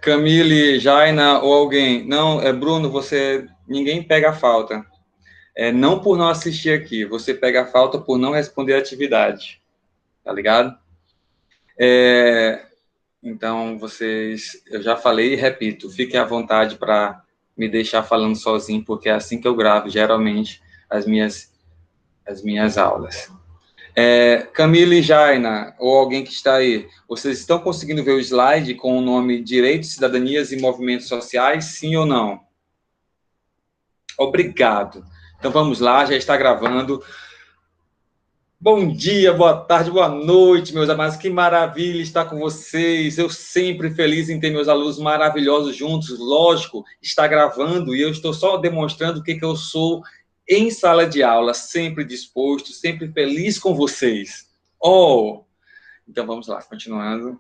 Camille, Jaina ou alguém. Não, Bruno, ninguém pega a falta. Não por não assistir aqui, você pega a falta por não responder a atividade, tá ligado? Então, eu já falei e repito, fiquem à vontade para me deixar falando sozinho, porque é assim que eu gravo, geralmente, as minhas aulas. Camille e Jaina, ou alguém que está aí, vocês estão conseguindo ver o slide com o nome Direitos, Cidadanias e Movimentos Sociais, sim ou não? Obrigado. Então vamos lá, já está gravando. Bom dia, boa tarde, boa noite, meus amados. Que maravilha estar com vocês. Eu sempre feliz em ter meus alunos maravilhosos juntos. Lógico, está gravando e eu estou só demonstrando o que eu sou em sala de aula, sempre disposto, sempre feliz com vocês. Oh, então vamos lá, continuando.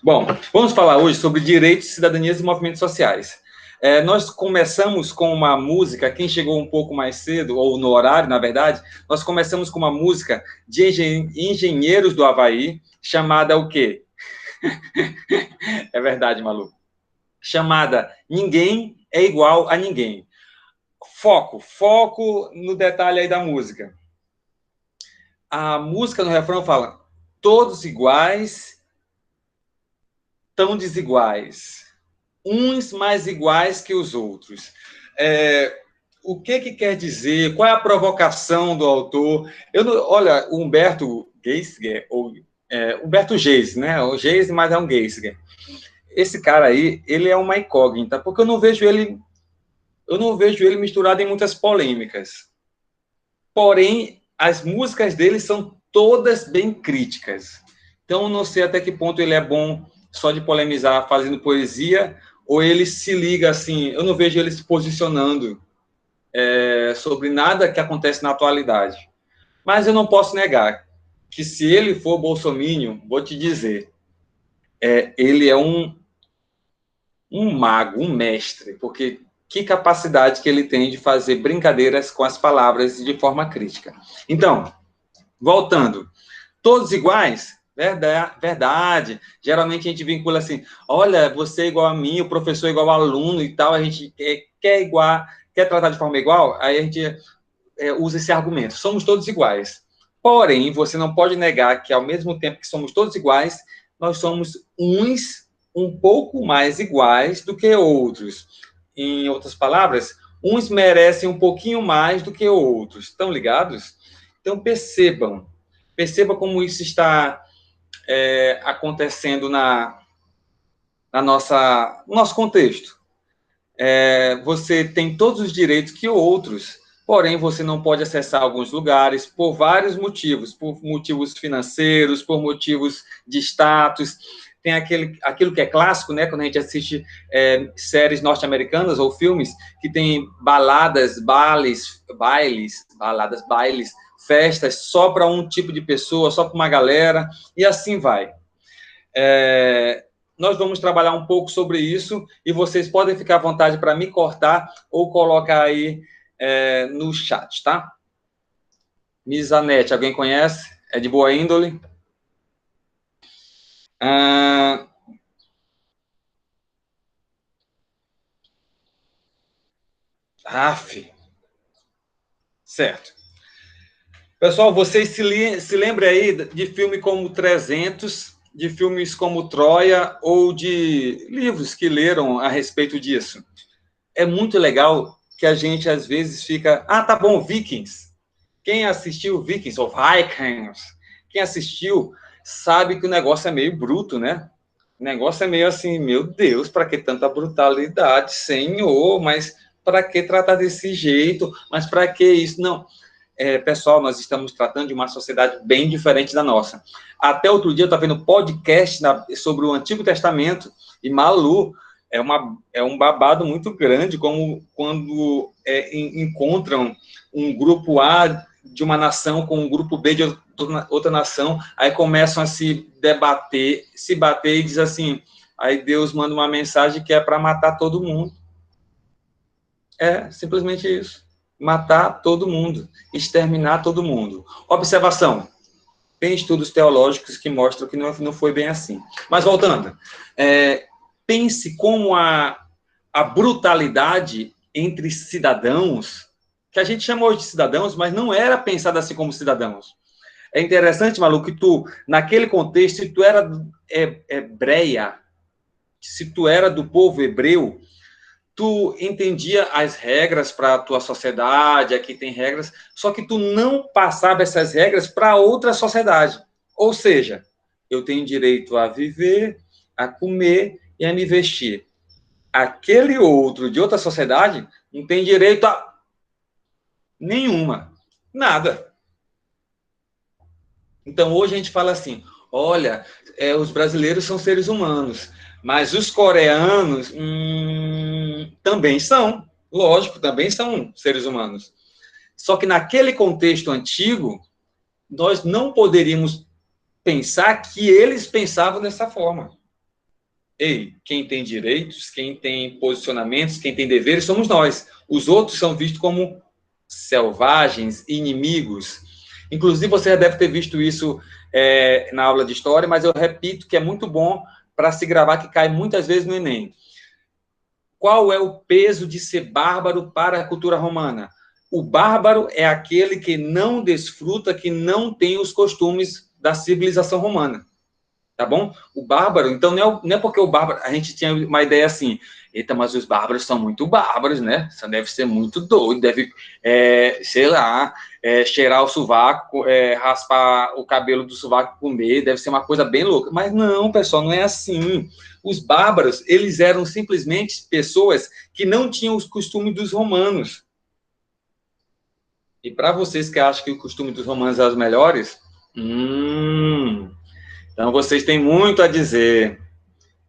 Bom, vamos falar hoje sobre direitos, cidadanias e movimentos sociais. Nós começamos com uma música, quem chegou um pouco mais cedo, ou no horário, na verdade, nós começamos com uma música de engenheiros do Havaí, chamada o quê? É verdade, Malu. Chamada Ninguém é Igual a Ninguém. Foco no detalhe aí da música. A música no refrão fala, todos iguais, tão desiguais. Uns mais iguais que os outros. O que quer dizer? Qual é a provocação do autor? Olha, o Humberto Geisler, Humberto Geis, né? O Geis, mas é um Geisler. Esse cara aí, ele é uma incógnita, porque eu não vejo ele misturado em muitas polêmicas. Porém, as músicas dele são todas bem críticas. Então, eu não sei até que ponto ele é bom só de polemizar fazendo poesia, ou ele se liga assim, eu não vejo ele se posicionando sobre nada que acontece na atualidade. Mas eu não posso negar que se ele for bolsominion, vou te dizer, ele é um mago, um mestre, porque que capacidade que ele tem de fazer brincadeiras com as palavras de forma crítica. Então, voltando, todos iguais? Verdade. Geralmente a gente vincula assim, olha, você é igual a mim, o professor é igual ao aluno e tal, a gente quer tratar de forma igual, aí a gente usa esse argumento, somos todos iguais. Porém, você não pode negar que ao mesmo tempo que somos todos iguais, nós somos uns um pouco mais iguais do que outros. Em outras palavras, uns merecem um pouquinho mais do que outros. Estão ligados? Então, perceba como isso está acontecendo no nosso contexto. Você tem todos os direitos que outros, porém você não pode acessar alguns lugares por vários motivos, por motivos financeiros, por motivos de status. Tem aquilo que é clássico, né, quando a gente assiste séries norte-americanas ou filmes que tem baladas, bailes, festas só para um tipo de pessoa, só para uma galera, e assim vai. Nós vamos trabalhar um pouco sobre isso e vocês podem ficar à vontade para me cortar ou colocar aí no chat, tá? Mizanete, alguém conhece? É de boa índole? Certo. Pessoal, vocês se lembrem aí de filme como 300, de filmes como Troia ou de livros que leram a respeito disso. É muito legal que a gente, às vezes, fica... tá bom, Vikings. Quem assistiu Vikings, ou Vikings, quem assistiu, sabe que o negócio é meio bruto, né? O negócio é meio assim, meu Deus, para que tanta brutalidade, Senhor, mas para que tratar desse jeito? Mas para que isso? Não. Pessoal, nós estamos tratando de uma sociedade bem diferente da nossa. Até outro dia eu estava vendo podcast sobre o Antigo Testamento e Malu, é um babado muito grande, como quando encontram um grupo A de uma nação com um grupo B de outra nação, aí começam a se bater e diz assim, aí Deus manda uma mensagem que é para matar todo mundo. É simplesmente isso. Matar todo mundo, exterminar todo mundo. Observação. tem estudos teológicos que mostram que não foi bem assim. Mas voltando, pense como a brutalidade entre cidadãos, que a gente chama hoje de cidadãos, mas não era pensado assim como cidadãos. É interessante, Malu, que tu, naquele contexto, se tu era hebreia, se tu era do povo hebreu, tu entendia as regras para a tua sociedade, aqui tem regras, só que tu não passava essas regras para outra sociedade. Ou seja, eu tenho direito a viver, a comer e a me vestir. Aquele outro de outra sociedade não tem direito a nenhuma, nada. Então, hoje a gente fala assim, olha, os brasileiros são seres humanos, mas os coreanos também são, lógico, também são seres humanos. Só que naquele contexto antigo, nós não poderíamos pensar que eles pensavam dessa forma. Ei, quem tem direitos, quem tem posicionamentos, quem tem deveres, somos nós. Os outros são vistos como selvagens, inimigos. Inclusive, você já deve ter visto isso na aula de história, mas eu repito que é muito bom para se gravar, que cai muitas vezes no Enem. Qual é o peso de ser bárbaro para a cultura romana? O bárbaro é aquele que não desfruta, que não tem os costumes da civilização romana. Tá bom? O bárbaro, então, não é porque o bárbaro, a gente tinha uma ideia assim, eita, mas os bárbaros são muito bárbaros, né? Você deve ser muito doido, deve, sei lá, cheirar o sovaco, raspar o cabelo do sovaco, comer, deve ser uma coisa bem louca. Mas não, pessoal, não é assim. Os bárbaros, eles eram simplesmente pessoas que não tinham os costumes dos romanos. E para vocês que acham que o costume dos romanos é os melhores, então, vocês têm muito a dizer.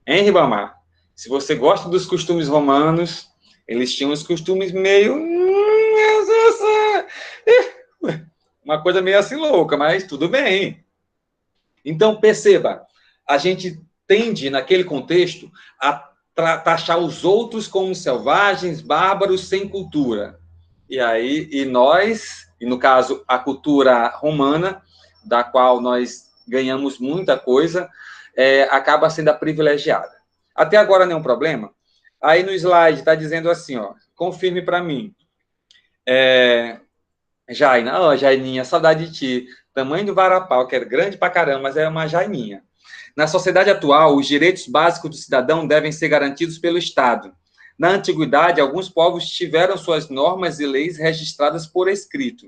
Hein, Ribamar? Se você gosta dos costumes romanos, eles tinham os costumes meio... uma coisa meio assim louca, mas tudo bem. Então, perceba, a gente tende, naquele contexto, a taxar os outros como selvagens, bárbaros, sem cultura. E nós, e no caso, a cultura romana, da qual nós ganhamos muita coisa, acaba sendo a privilegiada. Até agora nenhum problema? Aí no slide está dizendo assim, ó, confirme para mim. Jaina, Jaininha, saudade de ti. Tamanho do varapau, que era grande pra caramba, mas é uma Jaininha. Na sociedade atual, os direitos básicos do cidadão devem ser garantidos pelo Estado. Na antiguidade, alguns povos tiveram suas normas e leis registradas por escrito.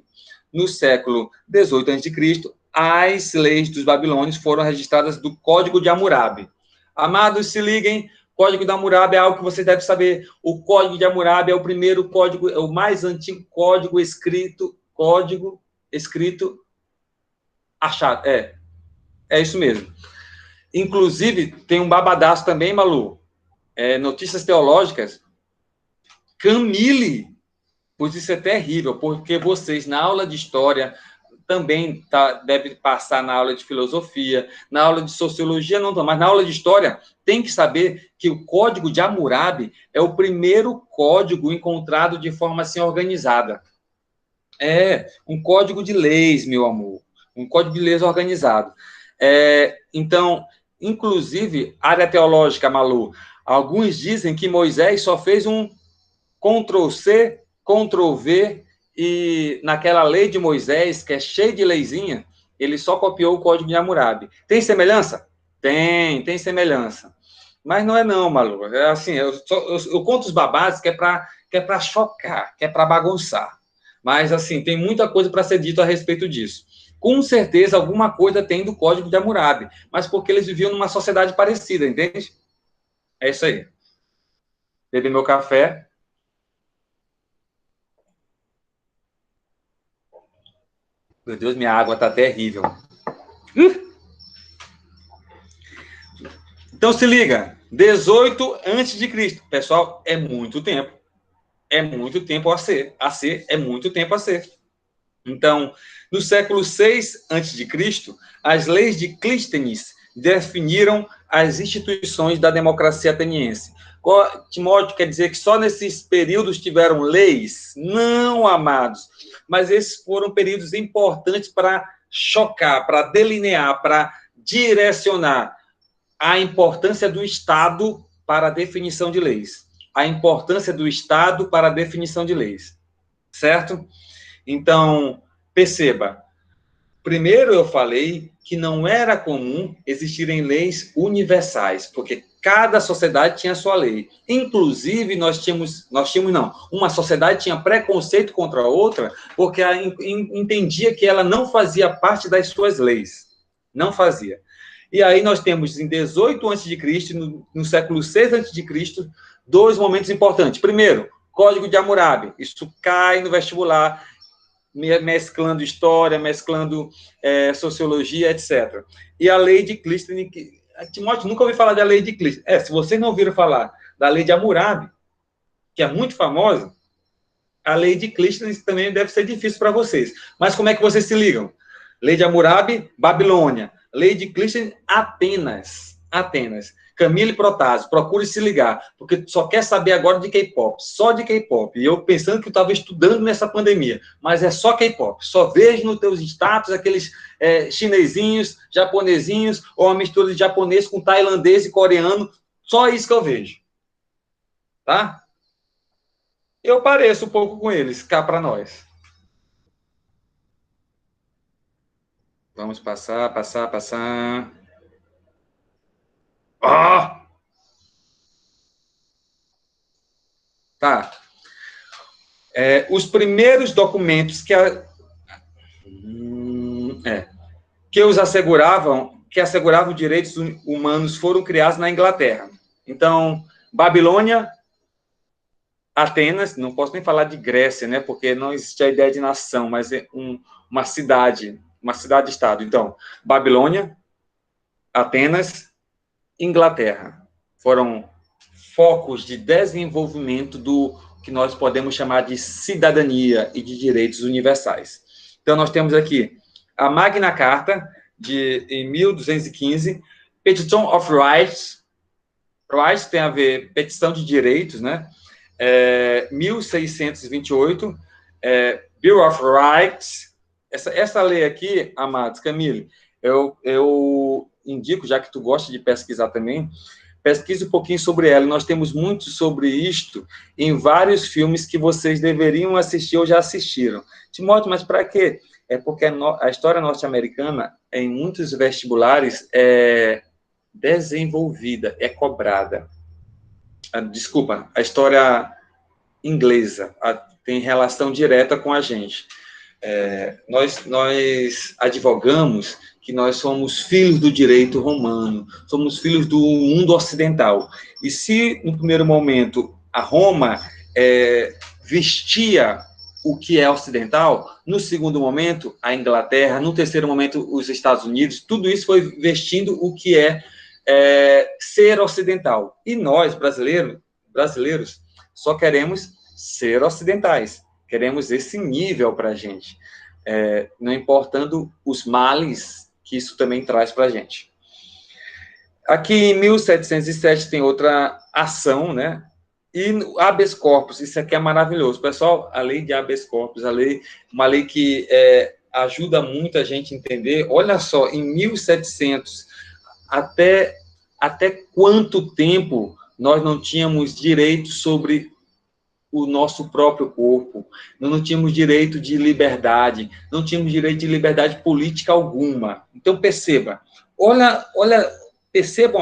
No século XVIII a.C., as leis dos babilônios foram registradas do Código de Hammurabi. Amados, se liguem, Código de Hammurabi é algo que vocês devem saber. O Código de Hammurabi é o primeiro código, é o mais antigo código escrito achado. É isso mesmo. Inclusive, tem um babadaço também, Malu, notícias teológicas. Camille, pois isso é terrível, porque vocês, na aula de história, também deve passar na aula de filosofia, na aula de sociologia não, mas na aula de história tem que saber que o Código de Hammurabi é o primeiro código encontrado de forma assim organizada. Um código de leis, meu amor, um código de leis organizado. Então, inclusive, área teológica, Malu, alguns dizem que Moisés só fez um Ctrl+C, Ctrl+V, e naquela lei de Moisés, que é cheia de leizinha, ele só copiou o Código de Hammurabi. Tem semelhança? Tem semelhança. Mas não é não, Malu. É assim, eu conto os babados que é para chocar, que é para bagunçar. Mas, assim, tem muita coisa para ser dito a respeito disso. Com certeza, alguma coisa tem do Código de Hammurabi, mas porque eles viviam numa sociedade parecida, entende? É isso aí. Bebi meu café. Meu Deus, minha água tá terrível. Então, se liga. 18 a.C. Pessoal, é muito tempo. É muito tempo a ser. É muito tempo a ser. Então, no século 6 a.C., as leis de Clístenes definiram as instituições da democracia ateniense. Timóteo quer dizer que só nesses períodos tiveram leis? Não, amados. Mas esses foram períodos importantes para chocar, para delinear, para direcionar a importância do Estado para a definição de leis. A importância do Estado para a definição de leis. Certo? Então, perceba. Primeiro eu falei que não era comum existirem leis universais, porque cada sociedade tinha sua lei. Inclusive, uma sociedade tinha preconceito contra a outra, porque ela entendia que ela não fazia parte das suas leis. Não fazia. E aí nós temos, em 18 a.C., no século 6 a.C., dois momentos importantes. Primeiro, Código de Hammurabi. Isso cai no vestibular, mesclando história, mesclando sociologia, etc. E a lei de Clístenes, Timóteo nunca ouviu falar da lei de Clístenes. Se vocês não ouviram falar da lei de Hammurabi, que é muito famosa, a lei de Clístenes também deve ser difícil para vocês. Mas como é que vocês se ligam? Lei de Hammurabi, Babilônia. Lei de Clístenes, Atenas. Camille Protásio, procure se ligar, porque só quer saber agora de K-pop, só de K-pop. E eu pensando que eu estava estudando nessa pandemia, mas é só K-pop. Só vejo nos teus status aqueles chinesinhos, japonesinhos, ou uma mistura de japonês com tailandês e coreano. Só isso que eu vejo. Tá? Eu pareço um pouco com eles, cá para nós. Vamos passar. Ah! Tá. Os primeiros documentos que asseguravam direitos humanos foram criados na Inglaterra. Então, Babilônia, Atenas, não posso nem falar de Grécia, né, porque não existe a ideia de nação, mas é uma cidade-estado. Então, Babilônia, Atenas, Inglaterra, foram focos de desenvolvimento do que nós podemos chamar de cidadania e de direitos universais. Então, nós temos aqui a Magna Carta, em 1215, Petition of Rights, Rights tem a ver, petição de direitos, né? 1628, Bill of Rights. Essa lei aqui, amados, Camille, eu indico, já que tu gosta de pesquisar também, pesquise um pouquinho sobre ela. Nós temos muito sobre isto em vários filmes que vocês deveriam assistir ou já assistiram. Timóteo, mas para quê? É porque a história norte-americana, em muitos vestibulares, é desenvolvida, é cobrada. Desculpa, a história inglesa tem relação direta com a gente. Nós advogamos que nós somos filhos do direito romano, somos filhos do mundo ocidental. E se, no primeiro momento, a Roma vestia o que é ocidental, no segundo momento, a Inglaterra, no terceiro momento, os Estados Unidos, tudo isso foi vestindo o que é ser ocidental. E nós, brasileiros, só queremos ser ocidentais. Queremos esse nível para a gente. Não importando os males que isso também traz para a gente. Aqui, em 1707, tem outra ação, né? E habeas corpus, isso aqui é maravilhoso. Pessoal, a lei de habeas corpus, uma lei que ajuda muito a gente a entender. Olha só, em 1700, até quanto tempo nós não tínhamos direito sobre o nosso próprio corpo, não tínhamos direito de liberdade, não tínhamos direito de liberdade política alguma. Então, percebam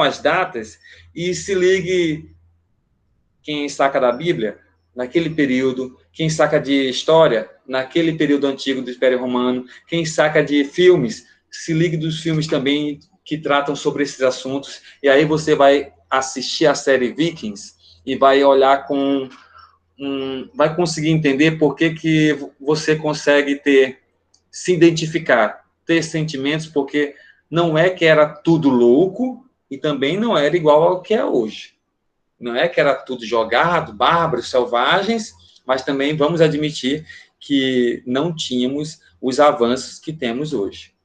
as datas e se ligue quem saca da Bíblia, naquele período, quem saca de história, naquele período antigo do Império Romano, quem saca de filmes, se ligue dos filmes também que tratam sobre esses assuntos, e aí você vai assistir a série Vikings e vai olhar vai conseguir entender por que você consegue se identificar, ter sentimentos, porque não é que era tudo louco e também não era igual ao que é hoje. Não é que era tudo jogado, bárbaros, selvagens, mas também vamos admitir que não tínhamos os avanços que temos hoje.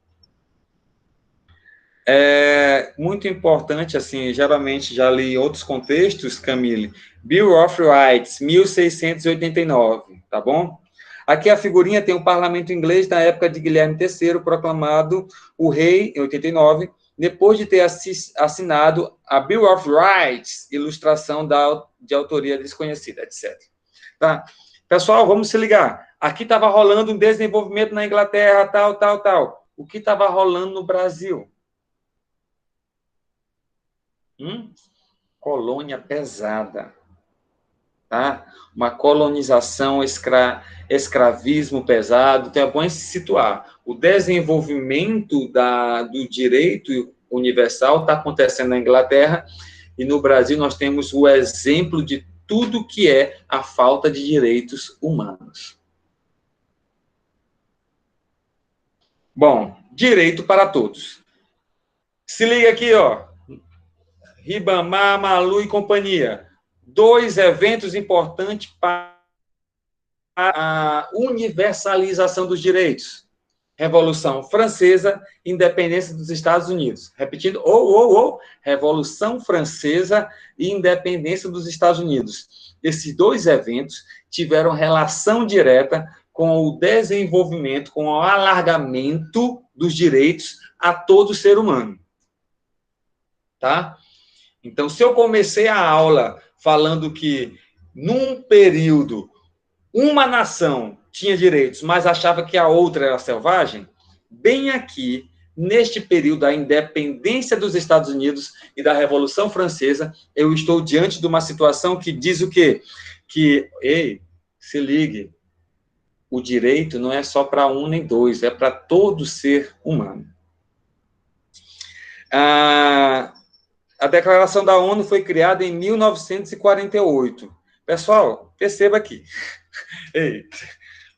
É muito importante, assim, geralmente já li em outros contextos, Camille, Bill of Rights, 1689, tá bom? Aqui a figurinha tem o parlamento inglês na época de Guilherme III, proclamado o rei em 89, depois de ter assinado a Bill of Rights, ilustração de autoria desconhecida, etc. Tá? Pessoal, vamos se ligar. Aqui estava rolando um desenvolvimento na Inglaterra, tal, tal, tal. O que estava rolando no Brasil? Colônia pesada. Tá? Uma colonização, escravismo pesado. Então, é bom se situar. O desenvolvimento do direito universal está acontecendo na Inglaterra, e no Brasil nós temos o exemplo de tudo que é a falta de direitos humanos. Bom, direito para todos. Se liga aqui, ó. Ribamar, Malu e companhia. 2 eventos importantes para a universalização dos direitos. Revolução Francesa, independência dos Estados Unidos. Repetindo, Revolução Francesa e independência dos Estados Unidos. Esses 2 eventos tiveram relação direta com o desenvolvimento, com o alargamento dos direitos a todo ser humano. Tá? Então, se eu comecei a aula falando que, num período, uma nação tinha direitos, mas achava que a outra era selvagem, bem aqui, neste período da independência dos Estados Unidos e da Revolução Francesa, eu estou diante de uma situação que diz o quê? Que, se ligue, o direito não é só para um nem dois, é para todo ser humano. A Declaração da ONU foi criada em 1948. Pessoal, perceba aqui.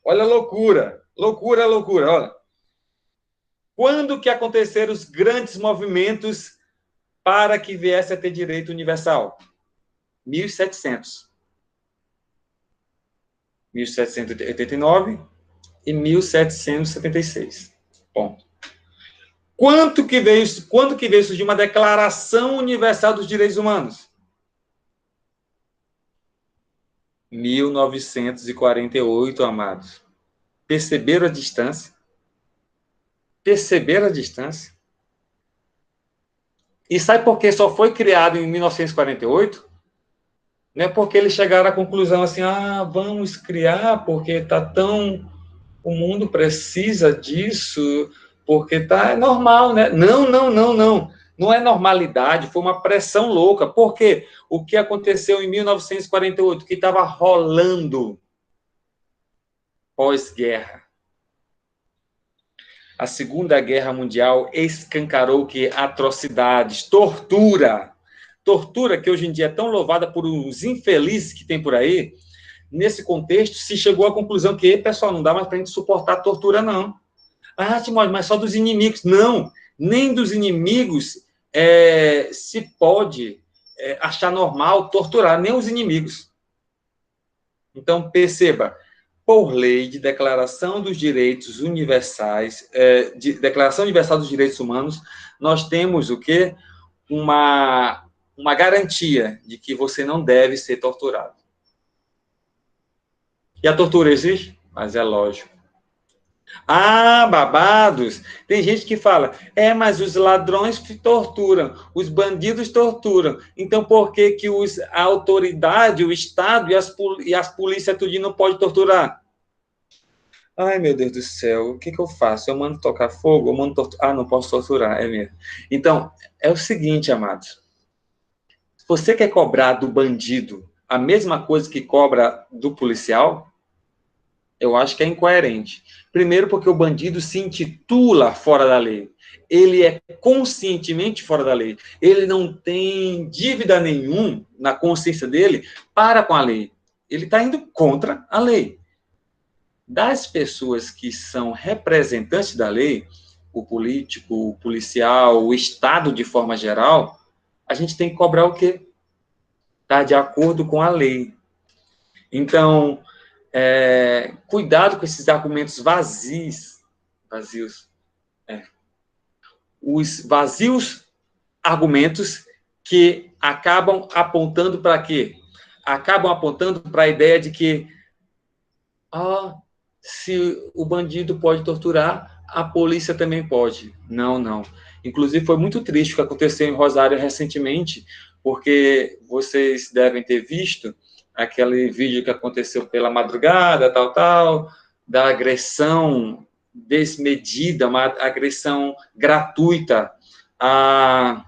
Olha a loucura. Loucura, loucura. Olha. Quando que aconteceram os grandes movimentos para que viesse a ter direito universal? 1700. 1789 e 1776. Ponto. Quando que veio surgir uma Declaração Universal dos Direitos Humanos? 1948, amados. Perceberam a distância? Perceberam a distância? E sabe por que só foi criado em 1948? Não é porque eles chegaram à conclusão assim, vamos criar porque o mundo precisa disso, porque é normal, né? Não. Não é normalidade, foi uma pressão louca. Por quê? O que aconteceu em 1948, que estava rolando pós-guerra? A Segunda Guerra Mundial escancarou que atrocidades, tortura que hoje em dia é tão louvada por uns infelizes que tem por aí. Nesse contexto, se chegou à conclusão que, pessoal, não dá mais para a gente suportar a tortura, não. Timóteo, mas só dos inimigos. Não, nem dos inimigos se pode achar normal torturar, nem os inimigos. Então, perceba, por lei de Declaração dos Direitos Universais, Declaração Universal dos Direitos Humanos, nós temos o quê? Uma garantia de que você não deve ser torturado. E a tortura existe? Mas é lógico. Babados! Tem gente que fala, mas os ladrões torturam, os bandidos torturam. Então, por que a autoridade, o Estado e as polícias tudo não pode torturar? Ai, meu Deus do céu, o que eu faço? Eu mando tocar fogo? Eu mando torturar? Não posso torturar, é mesmo. Então, é o seguinte, amados. Você quer cobrar do bandido a mesma coisa que cobra do policial? Eu acho que é incoerente. Primeiro, porque o bandido se intitula fora da lei. Ele é conscientemente fora da lei. Ele não tem dívida nenhuma na consciência dele para com a lei. Ele está indo contra a lei. Das pessoas que são representantes da lei, o político, o policial, o Estado de forma geral, a gente tem que cobrar o quê? Está de acordo com a lei. Então, cuidado com esses argumentos vazios. Os vazios argumentos que acabam apontando para quê? Acabam apontando para a ideia de que se o bandido pode torturar, a polícia também pode. Não, não. Inclusive, foi muito triste o que aconteceu em Rosário recentemente, porque vocês devem ter visto aquele vídeo que aconteceu pela madrugada, tal, da agressão desmedida, uma agressão gratuita a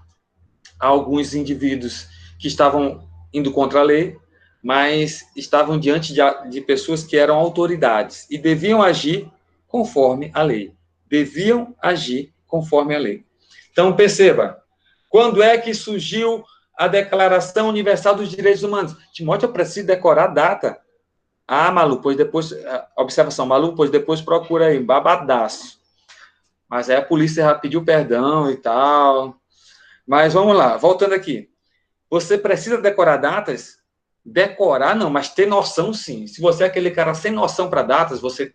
alguns indivíduos que estavam indo contra a lei, mas estavam diante de pessoas que eram autoridades e deviam agir conforme a lei. Deviam agir conforme a lei. Então, perceba, quando é que surgiu a Declaração Universal dos Direitos Humanos? Timóteo, eu preciso decorar a data. Ah, Malu, pois depois, observação, Malu, pois depois procura aí, babadaço. Mas aí a polícia já pediu perdão e tal. Mas vamos lá, voltando aqui. Você precisa decorar datas? Decorar não, mas ter noção sim. Se você é aquele cara sem noção para datas, você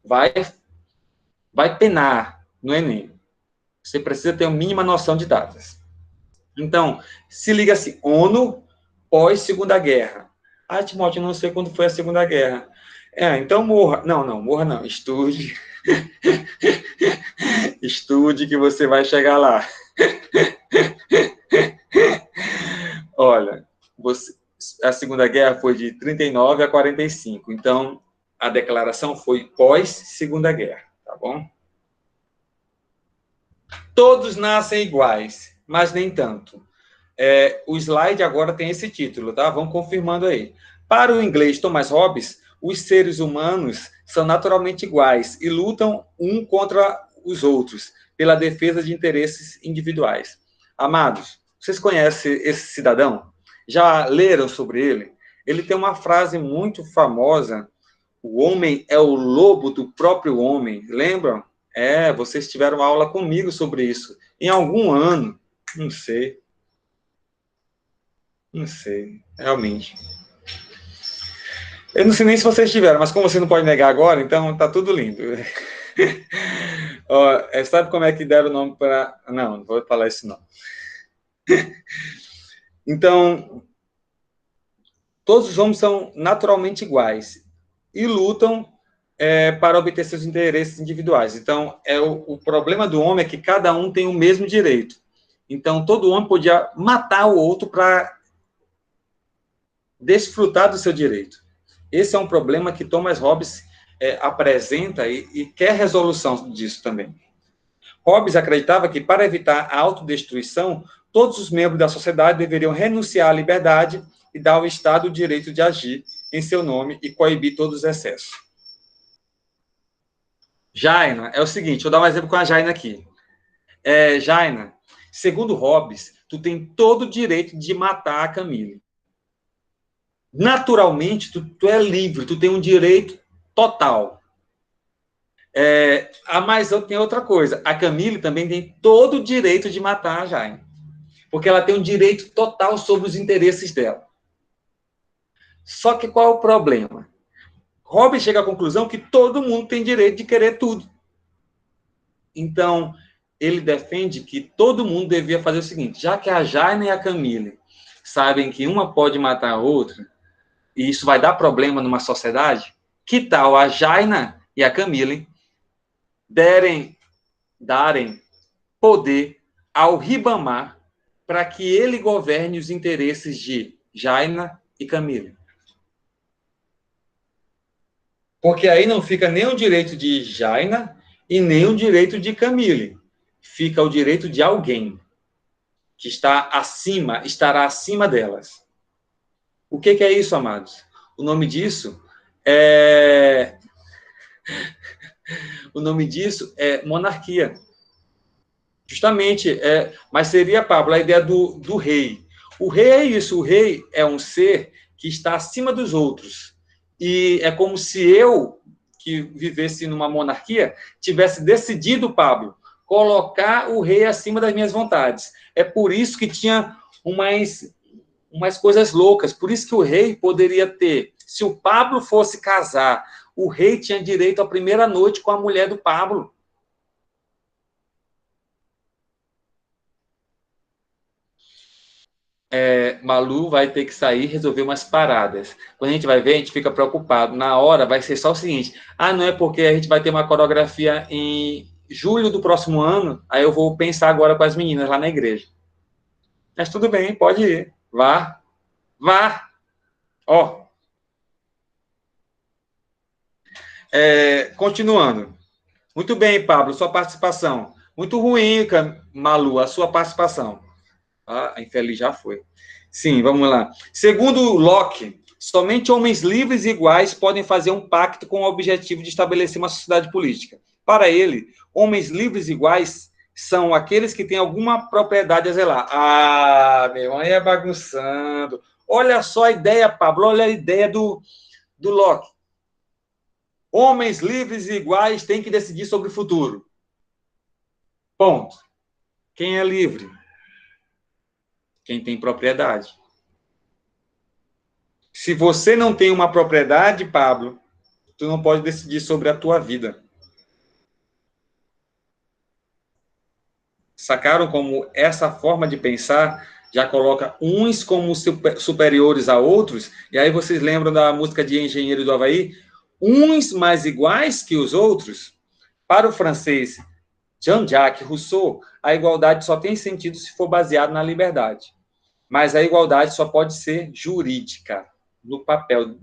vai penar no Enem. Você precisa ter uma mínima noção de datas. Então, se liga assim, ONU pós Segunda Guerra. Ah, Timóteo, não sei quando foi a Segunda Guerra. Então morra. Não, não, morra não. Estude. Estude que você vai chegar lá. Olha, a Segunda Guerra foi de 39 a 45. Então, a declaração foi pós-Segunda Guerra, tá bom? Todos nascem iguais, mas nem tanto. O slide agora tem esse título, tá? Vamos confirmando aí. Para o inglês Thomas Hobbes, os seres humanos são naturalmente iguais e lutam um contra os outros pela defesa de interesses individuais. Amados, vocês conhecem esse cidadão? Já leram sobre ele? Ele tem uma frase muito famosa: o homem é o lobo do próprio homem. Lembram? Vocês tiveram aula comigo sobre isso. Em algum ano, não sei. Não sei, realmente. Eu não sei nem se vocês tiveram, mas como você não pode negar agora, então tá tudo lindo. Sabe como é que deram o nome para... Não vou falar isso não. Então, todos os homens são naturalmente iguais e lutam para obter seus interesses individuais. Então, o problema do homem é que cada um tem o mesmo direito. Então, todo homem podia matar o outro para desfrutar do seu direito. Esse é um problema que Thomas Hobbes apresenta e quer resolução disso também. Hobbes acreditava que, para evitar a autodestruição, todos os membros da sociedade deveriam renunciar à liberdade e dar ao Estado o direito de agir em seu nome e coibir todos os excessos. Jaina, é o seguinte, vou dar um exemplo com a Jaina aqui. Jaina, segundo Hobbes, tu tem todo o direito de matar a Camille. Naturalmente, tu é livre, tu tem um direito total. Mas tem outra coisa. A Camille também tem todo o direito de matar a Jaime. Porque ela tem um direito total sobre os interesses dela. Só que qual é o problema? Hobbes chega à conclusão que todo mundo tem direito de querer tudo. Então, ele defende que todo mundo devia fazer o seguinte, já que a Jaime e a Camille sabem que uma pode matar a outra, e isso vai dar problema numa sociedade, que tal a Jaina e a Camille darem poder ao Ribamar para que ele governe os interesses de Jaina e Camille? Porque aí não fica nem o direito de Jaina e nem o direito de Camille. Fica o direito de alguém que estará acima delas. O que é isso, amados? O nome disso é monarquia. Justamente, mas seria, Pablo, a ideia do rei. O rei é isso, o rei é um ser que está acima dos outros. E é como se eu, que vivesse numa monarquia, tivesse decidido, Pablo, colocar o rei acima das minhas vontades. É por isso que tinha umas coisas loucas, por isso que o rei poderia ter, se o Pablo fosse casar, o rei tinha direito à primeira noite com a mulher do Pablo. Malu vai ter que sair e resolver umas paradas. Quando a gente vai ver, a gente fica preocupado. Na hora, vai ser só o seguinte: não é porque a gente vai ter uma coreografia em julho do próximo ano, aí eu vou pensar agora com as meninas lá na igreja. Mas tudo bem, pode ir. Vá, vá. Ó, continuando. Muito bem, Pablo, sua participação. Muito ruim, Malu, a sua participação. A infeliz já foi. Sim, vamos lá. Segundo Locke, somente homens livres e iguais podem fazer um pacto com o objetivo de estabelecer uma sociedade política. Para ele, homens livres e iguais são aqueles que têm alguma propriedade a zelar. Meu irmão, aí é bagunçando. Olha só a ideia, Pablo, olha a ideia do Locke. Homens livres e iguais têm que decidir sobre o futuro. Ponto. Quem é livre? Quem tem propriedade. Se você não tem uma propriedade, Pablo, tu não pode decidir sobre a tua vida. Sacaram como essa forma de pensar já coloca uns como superiores a outros? E aí vocês lembram da música de Engenheiro do Havaí? Uns mais iguais que os outros? Para o francês Jean-Jacques Rousseau, a igualdade só tem sentido se for baseada na liberdade. Mas a igualdade só pode ser jurídica, no papel,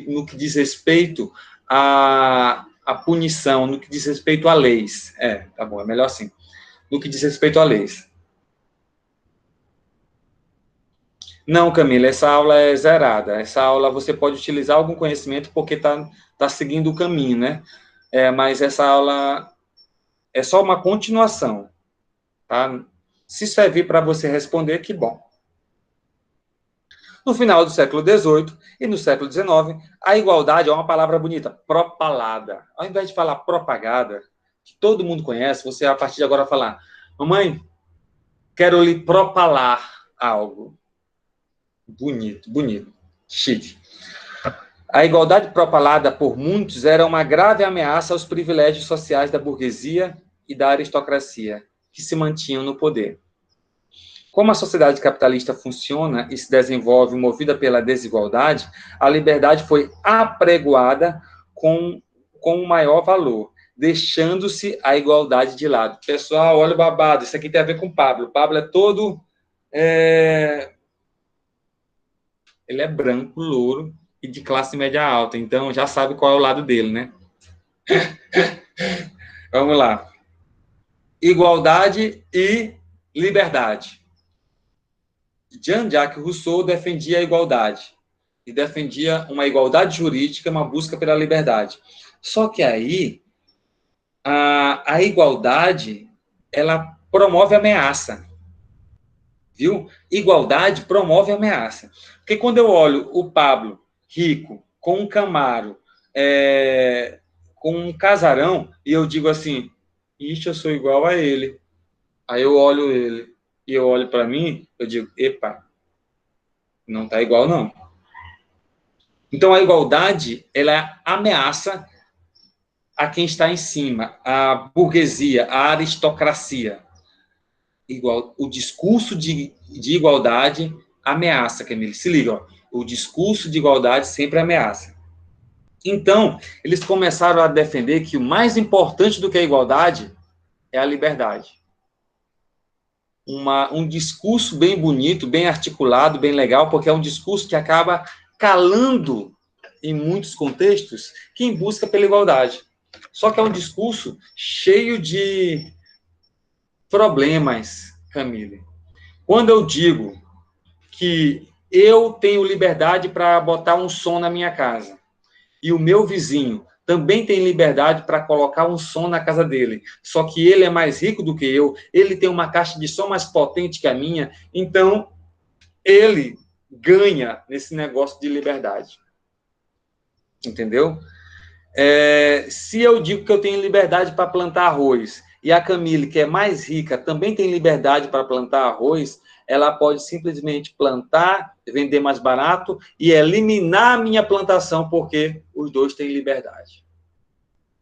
no que diz respeito à punição, no que diz respeito a leis. Tá bom, é melhor assim. No que diz respeito a leis. Não, Camila, essa aula é zerada. Essa aula você pode utilizar algum conhecimento porque tá seguindo o caminho, né? Mas essa aula é só uma continuação, tá? Se servir para você responder, que bom. No final do século XVIII e no século XIX, a igualdade é uma palavra bonita, propalada. Ao invés de falar propagada, que todo mundo conhece, você a partir de agora falar: mamãe, quero lhe propalar algo. Bonito, bonito, chique. A igualdade propalada por muitos era uma grave ameaça aos privilégios sociais da burguesia e da aristocracia, que se mantinham no poder. Como a sociedade capitalista funciona e se desenvolve movida pela desigualdade, a liberdade foi apregoada com o maior valor, deixando-se a igualdade de lado. Pessoal, olha o babado, isso aqui tem a ver com o Pablo. O Pablo é todo... Ele é branco, louro e de classe média alta, então já sabe qual é o lado dele, né? Vamos lá. Igualdade e liberdade. Jean-Jacques Rousseau defendia a igualdade e defendia uma igualdade jurídica, uma busca pela liberdade. Só que aí a igualdade ela promove ameaça, viu? Igualdade promove ameaça, porque quando eu olho o Pablo rico com um Camaro, com um casarão e eu digo assim, ixi, eu sou igual a ele. Aí eu olho ele e eu olho para mim, eu digo, epa, não tá igual, não. Então, a igualdade, ela ameaça a quem está em cima, a burguesia, a aristocracia. O discurso de igualdade ameaça, Camille. Se liga, ó, o discurso de igualdade sempre ameaça. Então, eles começaram a defender que o mais importante do que a igualdade é a liberdade. Um discurso bem bonito, bem articulado, bem legal, porque é um discurso que acaba calando, em muitos contextos, quem busca pela igualdade. Só que é um discurso cheio de problemas, Camille. Quando eu digo que eu tenho liberdade para botar um som na minha casa, e o meu vizinho também tem liberdade para colocar um som na casa dele. Só que ele é mais rico do que eu, ele tem uma caixa de som mais potente que a minha, então ele ganha nesse negócio de liberdade. Entendeu? Se eu digo que eu tenho liberdade para plantar arroz, e a Camille, que é mais rica, também tem liberdade para plantar arroz, ela pode simplesmente plantar, vender mais barato e eliminar a minha plantação, porque os dois têm liberdade.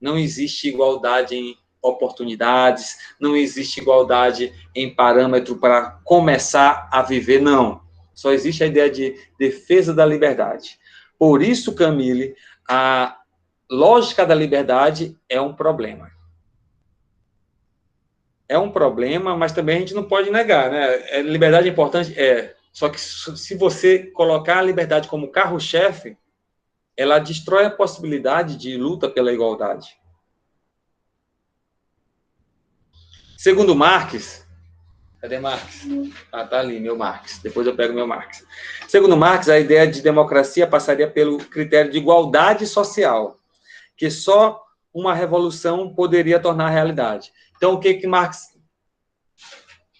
Não existe igualdade oportunidades, não existe igualdade em parâmetro para começar a viver, não. Só existe a ideia de defesa da liberdade. Por isso, Camille, a lógica da liberdade é um problema. É um problema, mas também a gente não pode negar, né? Liberdade é importante? É. Só que se você colocar a liberdade como carro-chefe, ela destrói a possibilidade de luta pela igualdade. Segundo Marx, cadê Marx? Ah, tá ali, meu Marx. Depois eu pego meu Marx. Segundo Marx, a ideia de democracia passaria pelo critério de igualdade social, que só uma revolução poderia tornar realidade. Então, o que Marx...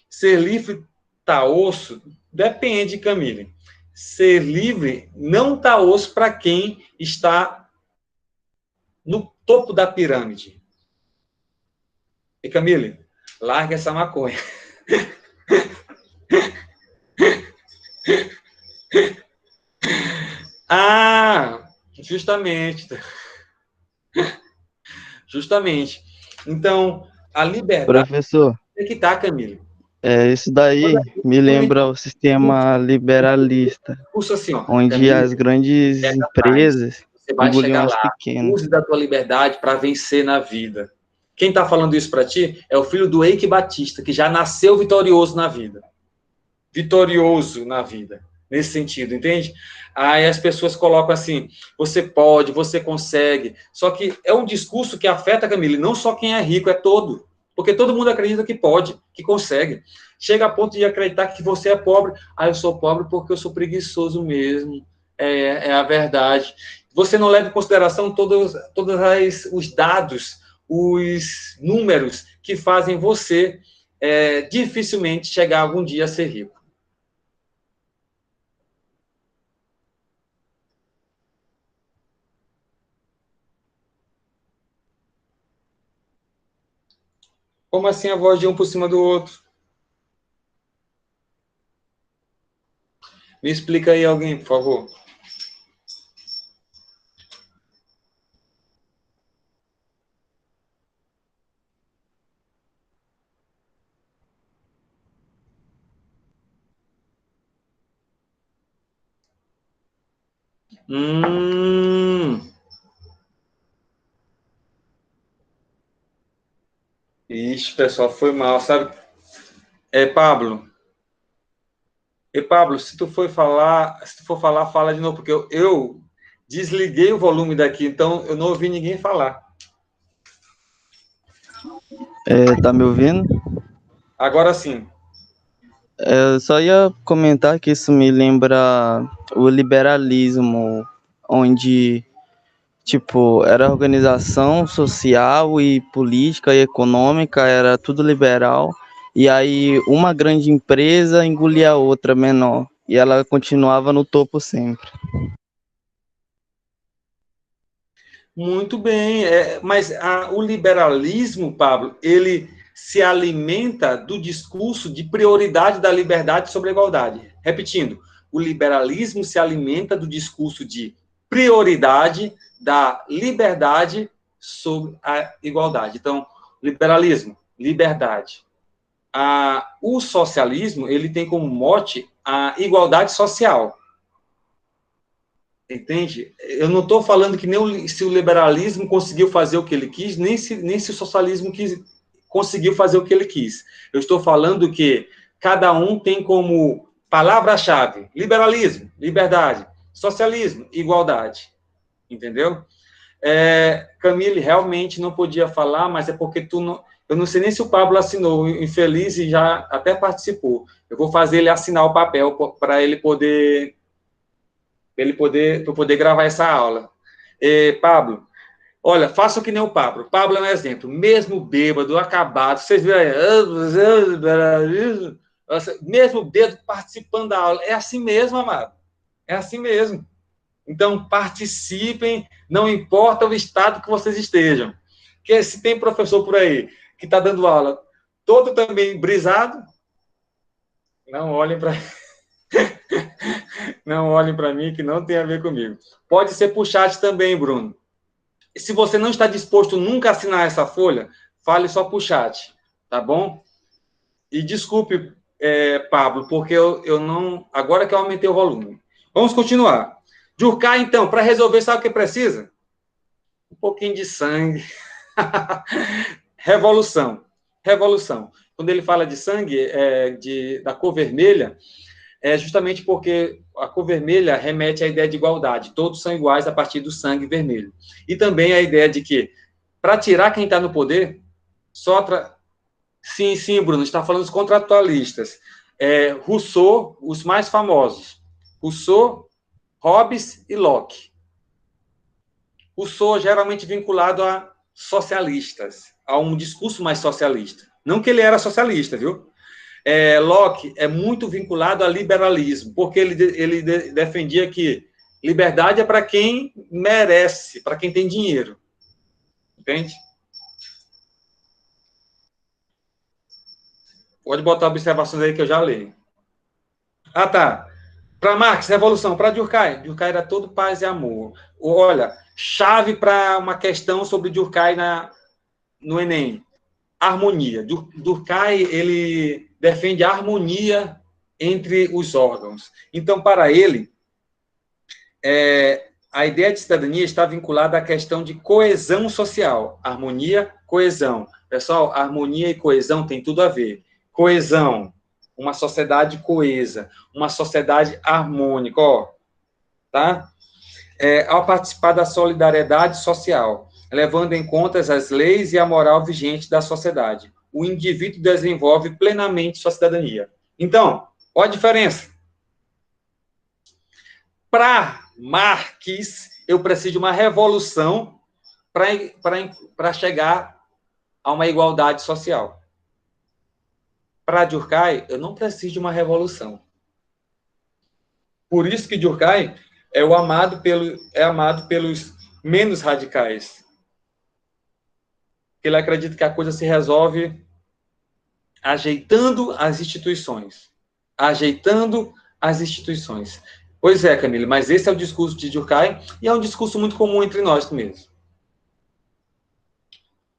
Ser livre tá osso? Depende, Camille. Ser livre não tá osso para quem está no topo da pirâmide. E, Camille, larga essa maconha. Ah, justamente. Justamente. Então, a liberdade Professor, é que tá, Camille. isso daí me lembra o sistema liberalista, Curso assim, ó, onde Camille, as grandes é capaz. empresas Você vai engoliam chegar as lá. pequenas. Use da tua liberdade para vencer na vida. Quem está falando isso para ti é o filho do Eike Batista, que já nasceu vitorioso na vida. Vitorioso na vida. Nesse sentido, entende? Aí as pessoas colocam assim, você pode, você consegue. Só que é um discurso que afeta, Camille, não só quem é rico, é todo. Porque todo mundo acredita que pode, que consegue. Chega a ponto de acreditar que você é pobre. Ah, eu sou pobre porque eu sou preguiçoso mesmo. É a verdade. Você não leva em consideração todos os dados, os números que fazem você dificilmente chegar algum dia a ser rico. Como assim a voz de um por cima do outro? Me explica aí alguém, por favor. Hum. Ixi, pessoal, foi mal, sabe? Pablo. Pablo, se tu for falar, fala de novo, porque eu desliguei o volume daqui, então eu não ouvi ninguém falar. Tá me ouvindo? Agora sim. Eu só ia comentar que isso me lembra o liberalismo, onde, tipo, era organização social e política e econômica, era tudo liberal, e aí uma grande empresa engolia a outra menor, e ela continuava no topo sempre. Muito bem, mas o liberalismo, Pablo, ele se alimenta do discurso de prioridade da liberdade sobre a igualdade. Repetindo, o liberalismo se alimenta do discurso de prioridade da liberdade sobre a igualdade. Então, liberalismo, liberdade. O socialismo, ele tem como mote a igualdade social. Entende? Eu não estou falando que nem se o liberalismo conseguiu fazer o que ele quis, nem se o socialismo conseguiu fazer o que ele quis. Eu estou falando que cada um tem como palavra-chave liberalismo, liberdade, socialismo, igualdade. Entendeu? Camille realmente não podia falar, mas é porque eu não sei nem se o Pablo assinou, infeliz, e já até participou. Eu vou fazer ele assinar o papel para ele poder gravar essa aula. Pablo, olha, faça que nem o Pablo. Pablo é um exemplo. Mesmo bêbado, acabado, vocês viram aí, mesmo bêbado participando da aula. É assim mesmo, amado. É assim mesmo. Então, participem, não importa o estado que vocês estejam. Porque se tem professor por aí que está dando aula todo também brisado, não olhem para não olhem para mim, que não tem a ver comigo. Pode ser por chat também, Bruno. E se você não está disposto nunca a assinar essa folha, fale só por chat, tá bom? E desculpe, Pablo, porque eu não... Agora que eu aumentei o volume. Vamos continuar. Durkheim, então, para resolver, sabe o que precisa? Um pouquinho de sangue. Revolução. Revolução. Quando ele fala de sangue, da cor vermelha, é justamente porque a cor vermelha remete à ideia de igualdade. Todos são iguais a partir do sangue vermelho. E também a ideia de que, para tirar quem está no poder, Sim, sim, Bruno, está falando dos contratualistas. Rousseau, os mais famosos. Rousseau, Hobbes e Locke. Rousseau geralmente vinculado a socialistas, a um discurso mais socialista. Não que ele era socialista, viu? Locke é muito vinculado a liberalismo, porque ele defendia que liberdade é para quem merece, para quem tem dinheiro. Entende? Pode botar observações aí que eu já leio. Ah, tá. Para Marx, revolução. Para Durkheim, Durkheim era todo paz e amor. Olha, chave para uma questão sobre Durkheim no Enem. Harmonia. Durkheim, ele defende a harmonia entre os órgãos. Então, para ele, a ideia de cidadania está vinculada à questão de coesão social. Harmonia, coesão. Pessoal, harmonia e coesão tem tudo a ver. Coesão, uma sociedade coesa, uma sociedade harmônica, tá? Ao participar da solidariedade social, levando em conta as leis e a moral vigente da sociedade, o indivíduo desenvolve plenamente sua cidadania. Então, qual a diferença? Para Marx, eu preciso de uma revolução para chegar a uma igualdade social. Para Durkheim, eu não preciso de uma revolução. Por isso que Durkheim é amado pelos menos radicais. Ele acredita que a coisa se resolve ajeitando as instituições. Ajeitando as instituições. Pois é, Camille, mas esse é o discurso de Durkheim e é um discurso muito comum entre nós mesmo.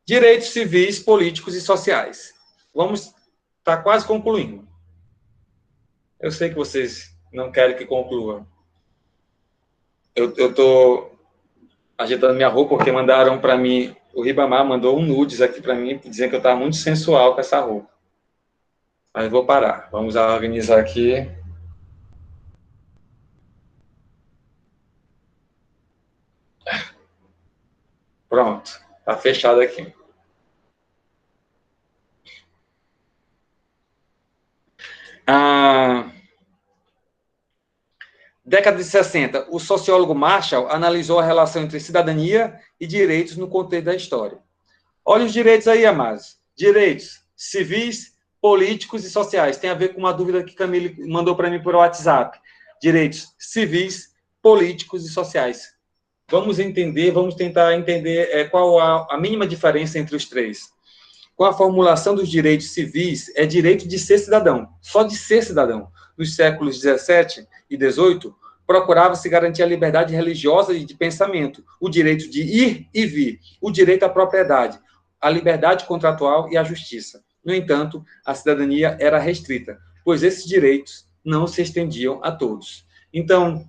Direitos civis, políticos e sociais. Vamos estar quase concluindo. Eu sei que vocês não querem que conclua. Eu estou ajeitando minha roupa porque mandaram para mim, o Ribamar mandou um nudes aqui para mim, dizendo que eu estava muito sensual com essa roupa. Mas vou parar. Vamos organizar aqui. Pronto. Está fechado aqui. Década de 60, o sociólogo Marshall analisou a relação entre cidadania e direitos no contexto da história. Olha os direitos aí, amados. Direitos civis, políticos e sociais. Tem a ver com uma dúvida que Camille mandou para mim por WhatsApp. Direitos civis, políticos e sociais. Vamos tentar entender qual a mínima diferença entre os três. Com a formulação dos direitos civis, é direito de ser cidadão, só de ser cidadão. Nos séculos 17 e 18, procurava-se garantir a liberdade religiosa e de pensamento, o direito de ir e vir, o direito à propriedade, a liberdade contratual e a justiça. No entanto, a cidadania era restrita, pois esses direitos não se estendiam a todos. Então,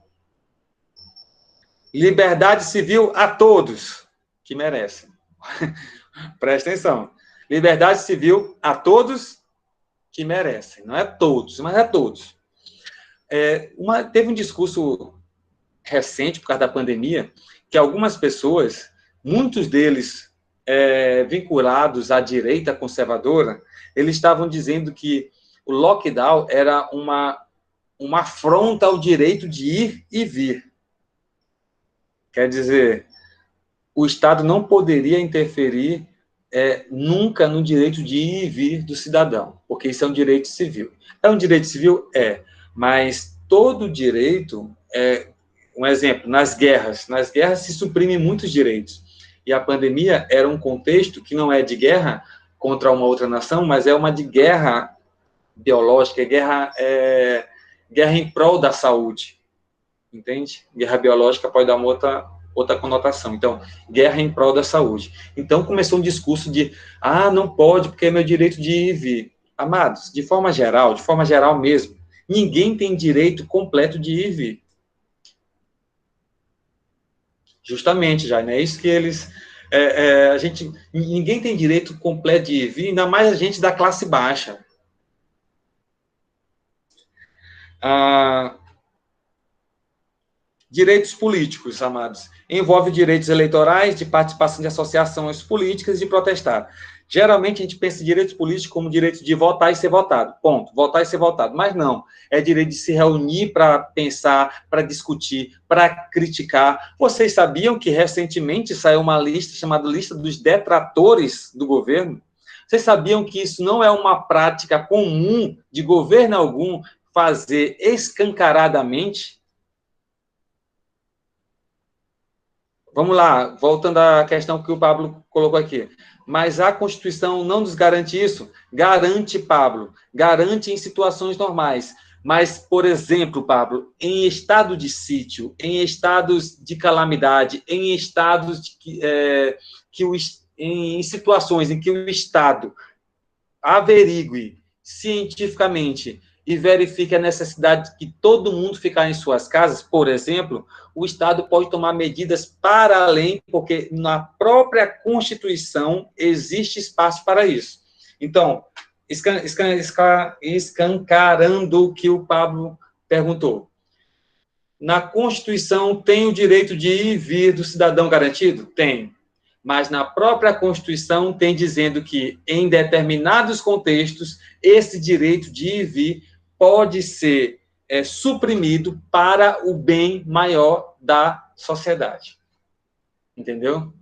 liberdade civil a todos que merecem. Presta atenção. Liberdade civil a todos que merecem. Não é todos, mas é todos. Teve um discurso recente, por causa da pandemia, que algumas pessoas, muitos deles vinculados à direita conservadora, eles estavam dizendo que o lockdown era uma afronta ao direito de ir e vir. Quer dizer, o Estado não poderia interferir nunca no direito de ir e vir do cidadão, porque isso é um direito civil. É um direito civil? Mas todo direito, um exemplo, nas guerras se suprimem muitos direitos, e a pandemia era um contexto que não é de guerra contra uma outra nação, mas é uma de guerra biológica, guerra em prol da saúde, entende? Guerra biológica pode dar uma outra outra conotação. Então, guerra em prol da saúde. Então, começou um discurso de, não pode, porque é meu direito de ir e vir. Amados, de forma geral mesmo, ninguém tem direito completo de ir e vir. Justamente, já, né? É isso que eles... ninguém tem direito completo de ir e vir, ainda mais a gente da classe baixa. Direitos políticos, amados. Envolve direitos eleitorais, de participação de associações políticas e de protestar. Geralmente, a gente pensa em direitos políticos como direito de votar e ser votado. Ponto. Votar e ser votado. Mas não. É direito de se reunir para pensar, para discutir, para criticar. Vocês sabiam que recentemente saiu uma lista chamada Lista dos Detratores do Governo? Vocês sabiam que isso não é uma prática comum de governo algum fazer escancaradamente? Vamos lá, voltando à questão que o Pablo colocou aqui. Mas a Constituição não nos garante isso? Garante, Pablo, garante em situações normais. Mas, por exemplo, Pablo, em estado de sítio, em estados de calamidade, em estados em situações em que o Estado averigue cientificamente e verifique a necessidade de que todo mundo ficar em suas casas, por exemplo, o Estado pode tomar medidas para além, porque na própria Constituição existe espaço para isso. Então, escancarando o que o Pablo perguntou. Na Constituição tem o direito de ir e vir do cidadão garantido? Tem. Mas na própria Constituição tem dizendo que, em determinados contextos, esse direito de ir e vir pode ser suprimido para o bem maior da sociedade. Entendeu?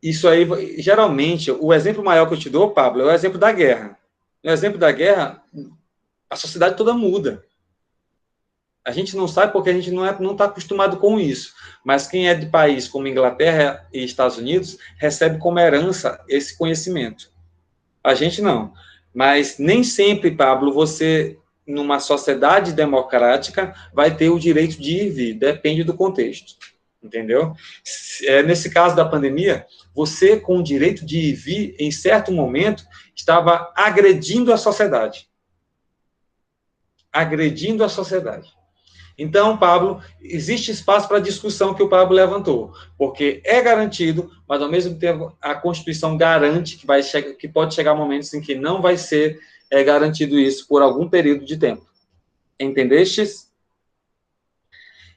Isso aí, geralmente, o exemplo maior que eu te dou, Pablo, é o exemplo da guerra. No exemplo da guerra, a sociedade toda muda. A gente não sabe porque a gente não está acostumado com isso. Mas quem é de país como Inglaterra e Estados Unidos recebe como herança esse conhecimento. A gente não. Mas nem sempre, Pablo, você, numa sociedade democrática, vai ter o direito de ir e vir. Depende do contexto. Entendeu? Nesse caso da pandemia, você, com o direito de ir e vir, em certo momento, estava agredindo a sociedade. Agredindo a sociedade. Então, Pablo, existe espaço para a discussão que o Pablo levantou, porque é garantido, mas, ao mesmo tempo, a Constituição garante que pode chegar momentos em que não vai ser garantido isso por algum período de tempo. Entendestes?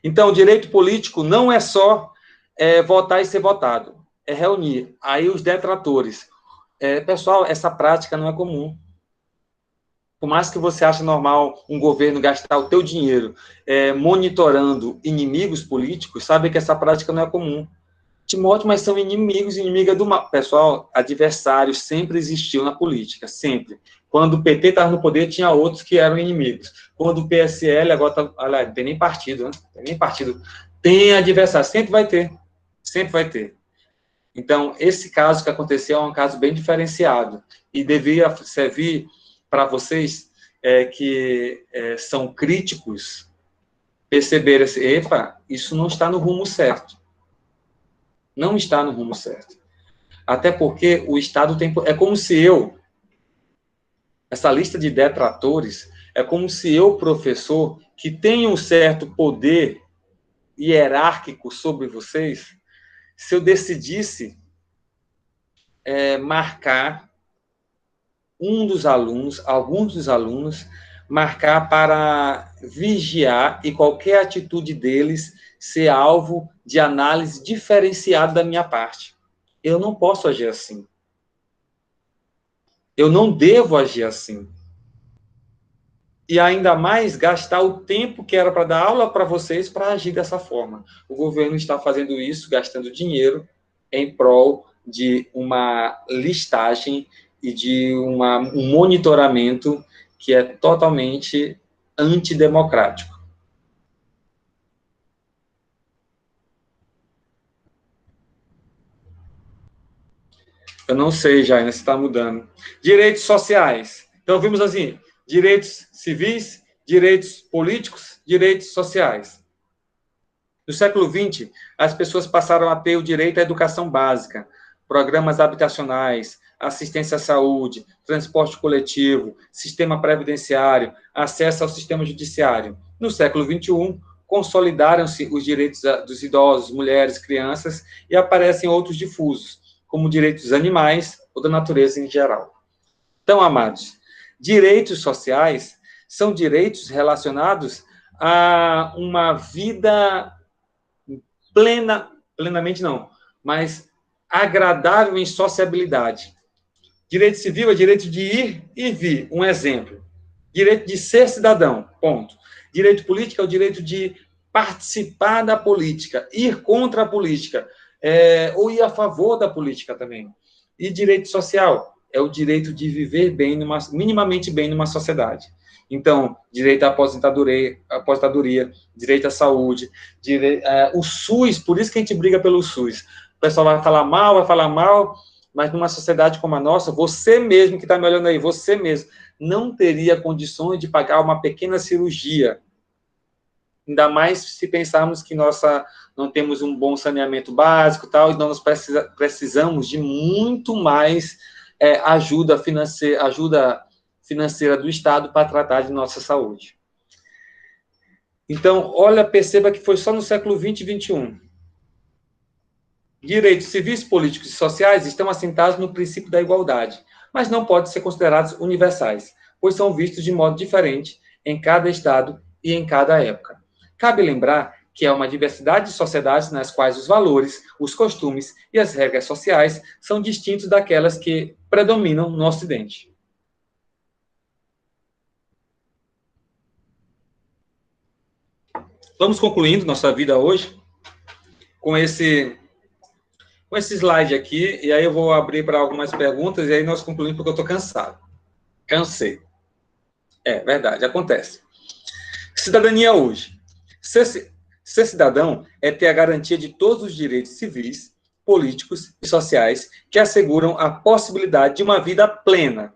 Então, o direito político não é só votar e ser votado, é reunir. Aí, os detratores. Pessoal, essa prática não é comum. Por mais que você ache normal um governo gastar o teu dinheiro monitorando inimigos políticos, sabe que essa prática não é comum. Timóteo, mas são inimigos, inimiga do mal. Pessoal, adversários sempre existiu na política, sempre. Quando o PT estava no poder, tinha outros que eram inimigos. Quando o PSL, agora tá, olha, não tem nem partido, né? Tem nem partido. Tem adversário, sempre vai ter. Sempre vai ter. Então, esse caso que aconteceu é um caso bem diferenciado e devia servir para vocês que são críticos perceberem assim, epa, isso não está no rumo certo. Não está no rumo certo. Até porque o Estado tem... É como se essa lista de detratores, é como se eu, professor, que tenho um certo poder hierárquico sobre vocês, se eu decidisse marcar alguns dos alunos, marcar para vigiar e qualquer atitude deles ser alvo de análise diferenciada da minha parte. Eu não posso agir assim. Eu não devo agir assim. E ainda mais gastar o tempo que era para dar aula para vocês para agir dessa forma. O governo está fazendo isso, gastando dinheiro em prol de uma listagem e de um monitoramento que é totalmente antidemocrático. Eu não sei, Jair, se está mudando. Direitos sociais. Então, vimos assim, direitos civis direitos políticos, direitos sociais. No século XX, as pessoas passaram a ter o direito à educação básica, programas habitacionais, assistência à saúde, transporte coletivo, sistema previdenciário, acesso ao sistema judiciário. No século XXI, consolidaram-se os direitos dos idosos, mulheres, crianças, e aparecem outros difusos, como direitos dos animais ou da natureza em geral. Então, amados, direitos sociais são direitos relacionados a uma vida plenamente não, mas agradável em sociabilidade. Direito civil é direito de ir e vir, um exemplo. Direito de ser cidadão, ponto. Direito político é o direito de participar da política, ir contra a política, ou ir a favor da política também. E direito social é o direito de viver bem, minimamente bem numa sociedade. Então, direito à aposentadoria, direito à saúde, o SUS, por isso que a gente briga pelo SUS. O pessoal vai falar mal, mas numa sociedade como a nossa, você mesmo que está me olhando aí, você mesmo, não teria condições de pagar uma pequena cirurgia. Ainda mais se pensarmos que não temos um bom saneamento básico, tal, então nós precisamos de muito mais ajuda financeira do Estado para tratar de nossa saúde. Então, perceba que foi só no século XX e XXI. Direitos civis, políticos e sociais estão assentados no princípio da igualdade, mas não podem ser considerados universais, pois são vistos de modo diferente em cada Estado e em cada época. Cabe lembrar que há uma diversidade de sociedades nas quais os valores, os costumes e as regras sociais são distintos daquelas que predominam no Ocidente. Vamos concluindo nossa vida hoje com esse slide aqui, e aí eu vou abrir para algumas perguntas, e aí nós concluímos porque eu estou cansado. Cansei. É verdade, acontece. Cidadania hoje. Ser cidadão é ter a garantia de todos os direitos civis, políticos e sociais que asseguram a possibilidade de uma vida plena.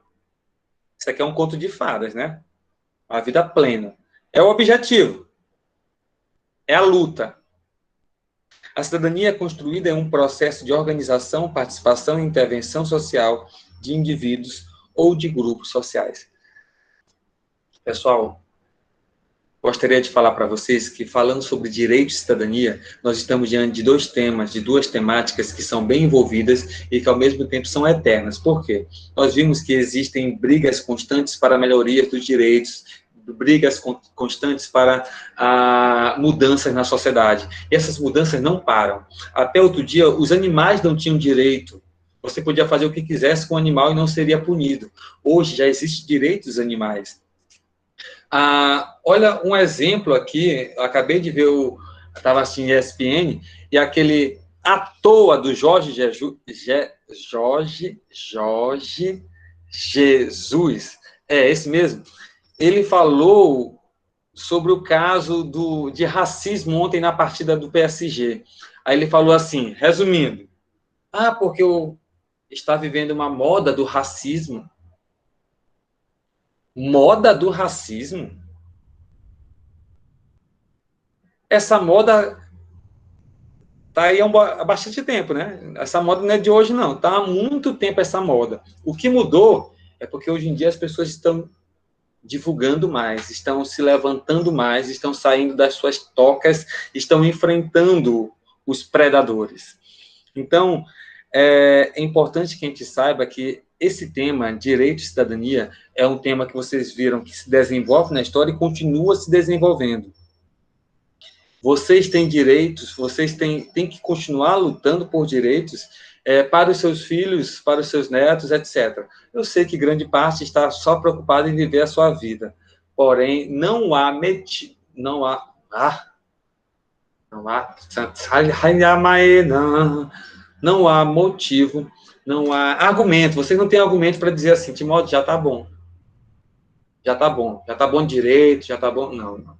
Isso aqui é um conto de fadas, né? A vida plena. É o objetivo. É a luta. A cidadania é construída em um processo de organização, participação e intervenção social de indivíduos ou de grupos sociais. Pessoal, gostaria de falar para vocês que, falando sobre direito e cidadania, nós estamos diante de dois temas, de duas temáticas que são bem envolvidas e que, ao mesmo tempo, são eternas. Por quê? Nós vimos que existem brigas constantes para a melhoria dos direitos, brigas constantes para mudanças na sociedade. E essas mudanças não param. Até outro dia, os animais não tinham direito. Você podia fazer o que quisesse com o animal e não seria punido. Hoje já existe direito dos animais. Olha um exemplo aqui, eu acabei de ver, estava assim, ESPN, e aquele à toa do Jorge Jesus, esse mesmo, ele falou sobre o caso de racismo ontem na partida do PSG. Aí ele falou assim, resumindo, porque está vivendo uma moda do racismo. Moda do racismo? Essa moda está aí há bastante tempo, né? Essa moda não é de hoje, não. Está há muito tempo essa moda. O que mudou é porque hoje em dia as pessoas estão divulgando mais, estão se levantando mais, estão saindo das suas tocas, estão enfrentando os predadores. Então, é importante que a gente saiba que esse tema, direito e cidadania, é um tema que vocês viram que se desenvolve na história e continua se desenvolvendo. Vocês têm direitos, vocês têm que continuar lutando por direitos para os seus filhos, para os seus netos, etc. Eu sei que grande parte está só preocupada em viver a sua vida, porém, não há motivo, não há argumento. Vocês não têm argumento para dizer assim, Timóteo, já está bom. Já está bom de direito, já está bom. Não.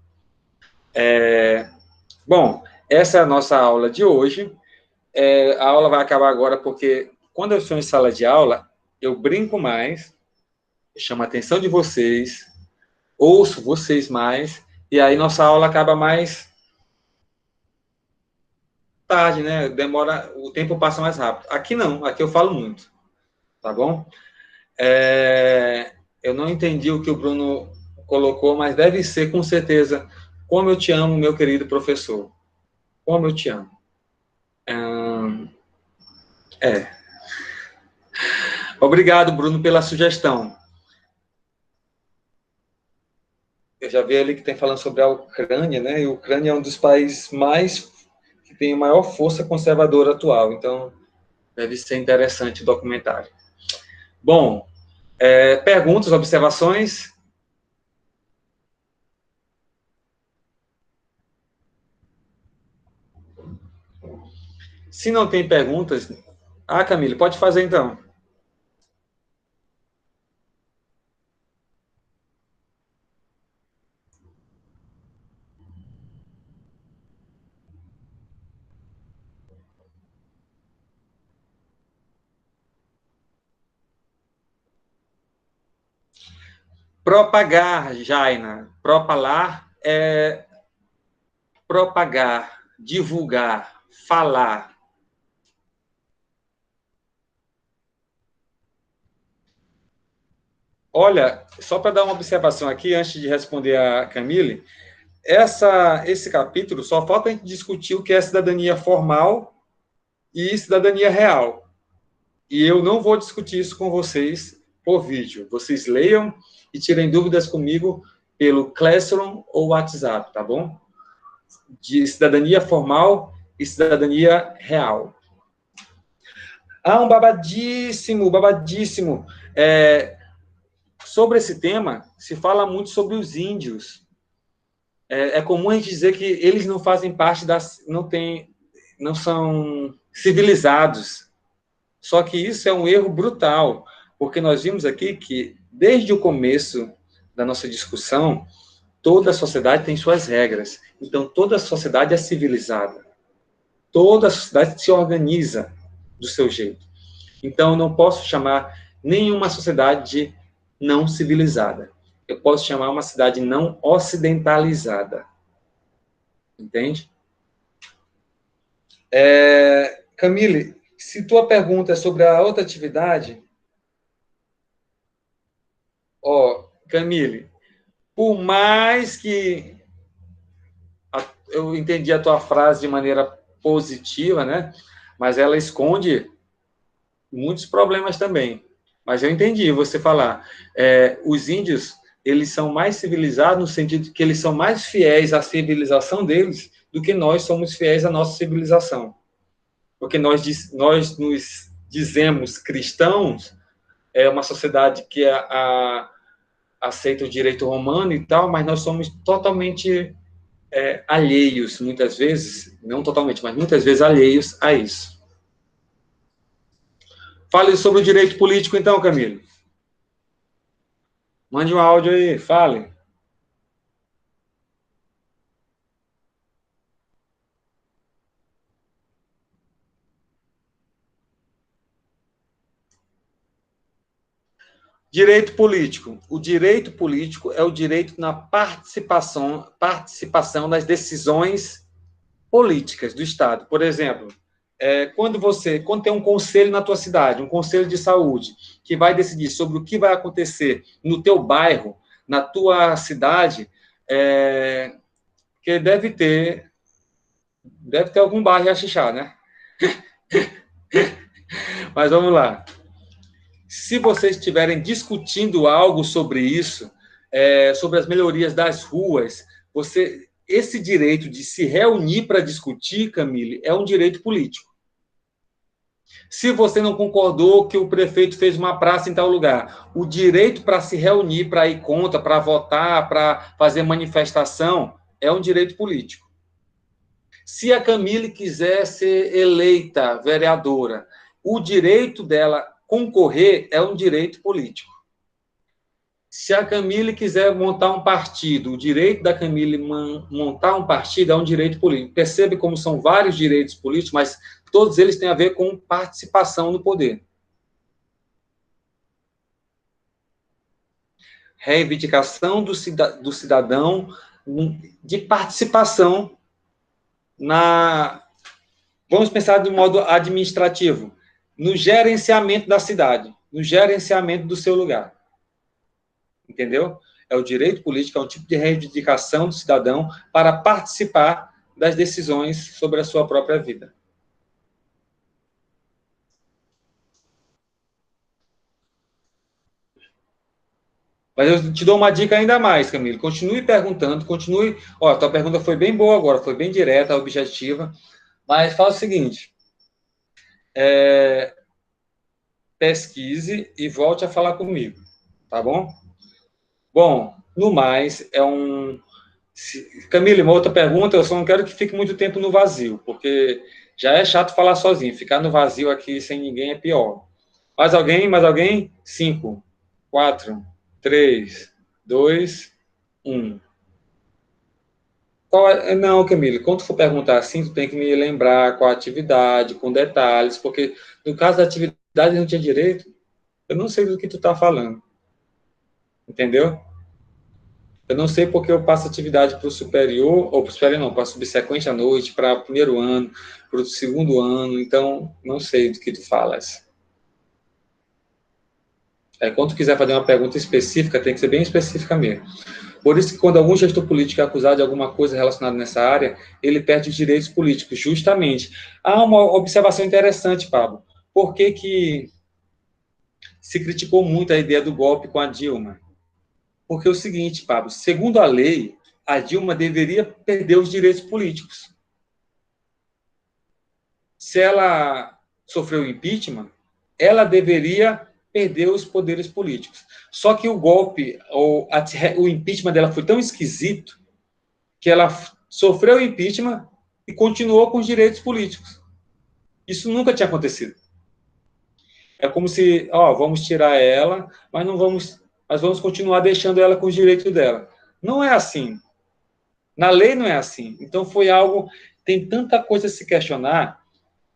Bom, essa é a nossa aula de hoje. A aula vai acabar agora porque, quando eu estou em sala de aula, eu brinco mais, eu chamo a atenção de vocês, ouço vocês mais, e aí nossa aula acaba mais tarde, né? Demora, o tempo passa mais rápido. Aqui não, aqui eu falo muito, tá bom? Eu não entendi o que o Bruno colocou, mas deve ser, com certeza, como eu te amo, meu querido professor. Como eu te amo. É. Obrigado, Bruno, pela sugestão. Eu já vi ali que tem falando sobre a Ucrânia, né? E a Ucrânia é um dos países mais que tem a maior força conservadora atual. Então, deve ser interessante o documentário. Bom, perguntas, observações? Se não tem perguntas... Ah, Camille, pode fazer então. Propagar, Jaina. Propalar é propagar, divulgar, falar. Olha, só para dar uma observação aqui, antes de responder a Camille, esse capítulo só falta a gente discutir o que é cidadania formal e cidadania real. E eu não vou discutir isso com vocês por vídeo. Vocês leiam e tirem dúvidas comigo pelo Classroom ou WhatsApp, tá bom? De cidadania formal e cidadania real. Ah, um babadíssimo, babadíssimo. Sobre esse tema, se fala muito sobre os índios. É comum a gente dizer que eles não fazem parte das... não são civilizados. Só que isso é um erro brutal, porque nós vimos aqui que, desde o começo da nossa discussão, toda a sociedade tem suas regras. Então, toda a sociedade é civilizada. Toda a sociedade se organiza do seu jeito. Então, eu não posso chamar nenhuma sociedade de não civilizada. Eu posso chamar uma cidade não ocidentalizada. Entende? Camille, se tua pergunta é sobre a outra atividade, Camille, por mais que eu entendi a tua frase de maneira positiva, né? Mas ela esconde muitos problemas também. Mas eu entendi você falar. Os índios, eles são mais civilizados no sentido que eles são mais fiéis à civilização deles do que nós somos fiéis à nossa civilização. Porque nós nos dizemos cristãos, é uma sociedade que aceita o direito romano e tal, mas nós somos totalmente alheios, muitas vezes, não totalmente, mas muitas vezes alheios a isso. Fale sobre o direito político, então, Camilo. Mande um áudio aí, fale. Direito político. O direito político é o direito na participação das decisões políticas do Estado. Por exemplo, quando tem um conselho na tua cidade, um conselho de saúde, que vai decidir sobre o que vai acontecer no teu bairro, na tua cidade, que deve ter algum bairro a xixá, né? Mas vamos lá. Se vocês estiverem discutindo algo sobre isso, sobre as melhorias das ruas, esse direito de se reunir para discutir, Camille, é um direito político. Se você não concordou que o prefeito fez uma praça em tal lugar, o direito para se reunir, para ir contra, para votar, para fazer manifestação, é um direito político. Se a Camille quiser ser eleita vereadora, o direito dela concorrer é um direito político. Se a Camille quiser montar um partido, o direito da Camille montar um partido é um direito político. Percebe como são vários direitos políticos, mas todos eles têm a ver com participação no poder. reivindicação do cidadão de participação vamos pensar de modo administrativo, no gerenciamento da cidade, no gerenciamento do seu lugar. Entendeu? É o direito político, é um tipo de reivindicação do cidadão para participar das decisões sobre a sua própria vida. Mas eu te dou uma dica ainda mais, Camilo. Continue perguntando, continue. Ó, a tua pergunta foi bem boa agora, foi bem direta, objetiva. Mas fala o seguinte: pesquise e volte a falar comigo, tá bom? Bom, no mais, Camilo, uma outra pergunta, eu só não quero que fique muito tempo no vazio, porque já é chato falar sozinho. Ficar no vazio aqui sem ninguém é pior. Mais alguém? Mais alguém? 5, 4, 3, 2, 1. Não, Camilo, quando tu for perguntar assim, tu tem que me lembrar qual a atividade, com detalhes, porque no caso da atividade não tinha direito, eu não sei do que tu está falando. Entendeu? Eu não sei porque eu passo atividade para o superior, ou para o superior não, para o subsequente à noite, para o primeiro ano, para o segundo ano, então não sei do que tu falas. Quando tu quiser fazer uma pergunta específica, tem que ser bem específica mesmo. Por isso que quando algum gestor político é acusado de alguma coisa relacionada nessa área, ele perde os direitos políticos, justamente. Há uma observação interessante, Pablo. Por que se criticou muito a ideia do golpe com a Dilma? Porque é o seguinte, Pablo, segundo a lei, a Dilma deveria perder os direitos políticos. Se ela sofreu impeachment, ela deveria perder os poderes políticos. Só que o golpe, o impeachment dela foi tão esquisito que ela sofreu impeachment e continuou com os direitos políticos. Isso nunca tinha acontecido. É como se, vamos tirar ela, mas vamos continuar deixando ela com os direitos dela. Não é assim. Na lei não é assim. Então foi algo, tem tanta coisa a se questionar,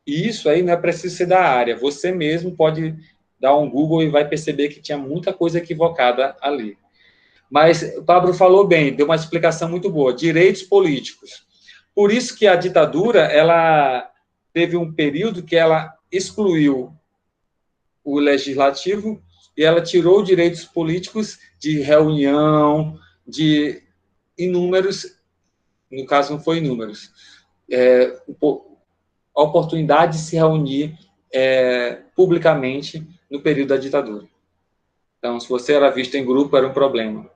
e isso aí não é preciso ser da área. Você mesmo pode dar um Google e vai perceber que tinha muita coisa equivocada ali. Mas o Pablo falou bem, deu uma explicação muito boa. Direitos políticos. Por isso que a ditadura, ela teve um período que ela excluiu o legislativo e ela tirou direitos políticos de reunião, de inúmeros, no caso não foi inúmeros, a oportunidade de se reunir publicamente no período da ditadura. Então, se você era visto em grupo, era um problema.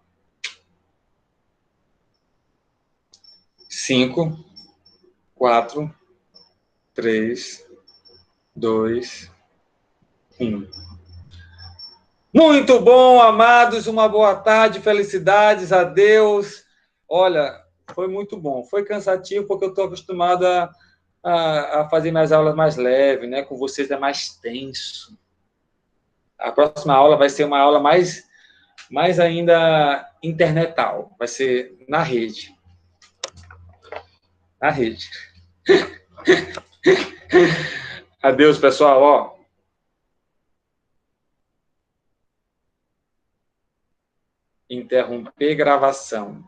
5, 4, 3, 2, 1. Muito bom, amados, uma boa tarde, felicidades a Deus. Olha, foi muito bom. Foi cansativo porque eu estou acostumado a fazer minhas aulas mais leves, né? Com vocês é mais tenso. A próxima aula vai ser uma aula mais ainda internetal. Vai ser na rede. Na rede. Adeus, pessoal. Interromper gravação.